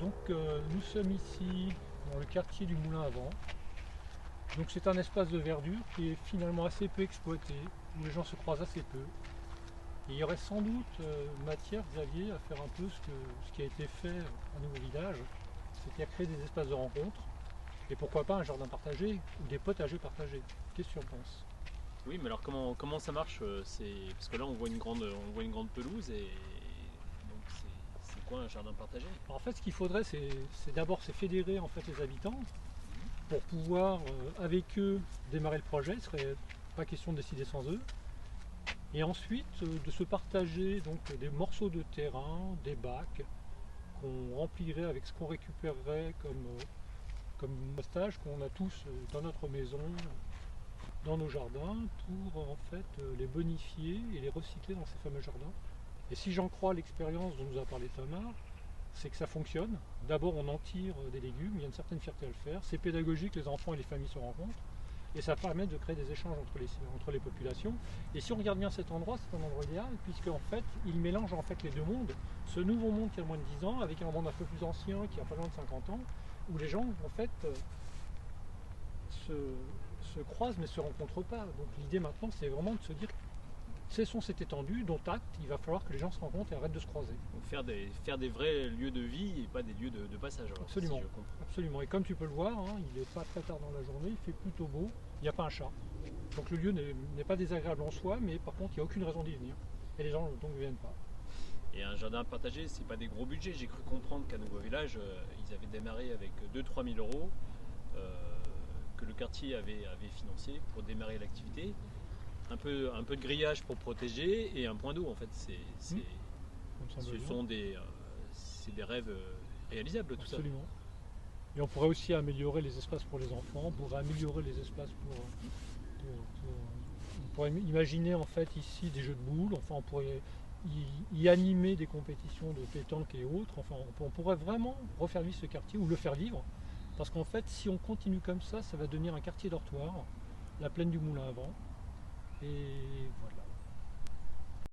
Donc nous sommes ici dans le quartier du Moulin à Vent. Donc c'est un espace de verdure qui est finalement assez peu exploité, où les gens se croisent assez peu. Et il y aurait sans doute matière, Xavier, à faire un peu ce qui a été fait à Nouveau Village, c'est-à-dire créer des espaces de rencontre, et pourquoi pas un jardin partagé ou des potagers partagés. Qu'est-ce que tu en penses? Oui, mais alors comment ça marche parce que là on voit une grande pelouse et donc c'est quoi un jardin partagé? Alors, en fait, ce qu'il faudrait, c'est d'abord c'est fédérer en fait les habitants Mhm. pour pouvoir avec eux démarrer le projet. Il ne serait pas question de décider sans eux. Et ensuite de se partager donc des morceaux de terrain, des bacs qu'on remplirait avec ce qu'on récupérerait comme postage qu'on a tous dans notre maison, dans nos jardins, pour en fait les bonifier et les recycler dans ces fameux jardins. Et si j'en crois l'expérience dont nous a parlé Thomas, c'est que ça fonctionne. D'abord on en tire des légumes, il y a une certaine fierté à le faire, c'est pédagogique, les enfants et les familles se rencontrent. Et ça permet de créer des échanges entre les populations. Et si on regarde bien cet endroit, c'est un endroit idéal, puisque en fait, il mélange en fait les deux mondes. Ce nouveau monde qui a moins de 10 ans, avec un monde un peu plus ancien, qui a pas loin de 50 ans, où les gens en fait se, se croisent mais ne se rencontrent pas. Donc l'idée maintenant, c'est vraiment de se dire, cessons cette étendue, dont acte, il va falloir que les gens se rencontrent et arrêtent de se croiser. Donc faire des vrais lieux de vie et pas des lieux de passage, alors, si Absolument, je comprends. absolument. Et comme tu peux le voir, hein, il n'est pas très tard dans la journée, il fait plutôt beau, il n'y a pas un chat. Donc le lieu n'est pas désagréable en soi, mais par contre, il n'y a aucune raison d'y venir. Et les gens donc ne viennent pas. Et un jardin partagé, c'est pas des gros budgets. J'ai cru comprendre qu'à Nouveau Village, ils avaient démarré avec 2 000 à 3 000 euros euh, que le quartier avait financé pour démarrer l'activité. Un peu de grillage pour protéger et un point d'eau en fait. Hmm, ça me semble Ce bien. sont des rêves réalisables tout ça. Absolument. Et on pourrait aussi améliorer les espaces pour les enfants, on pourrait améliorer les espaces on pourrait imaginer en fait ici des jeux de boules, enfin on pourrait y animer des compétitions de pétanque et autres, enfin on pourrait vraiment refaire vivre ce quartier ou le faire vivre, parce qu'en fait si on continue comme ça va devenir un quartier dortoir, la plaine du Moulin à Vent, et voilà.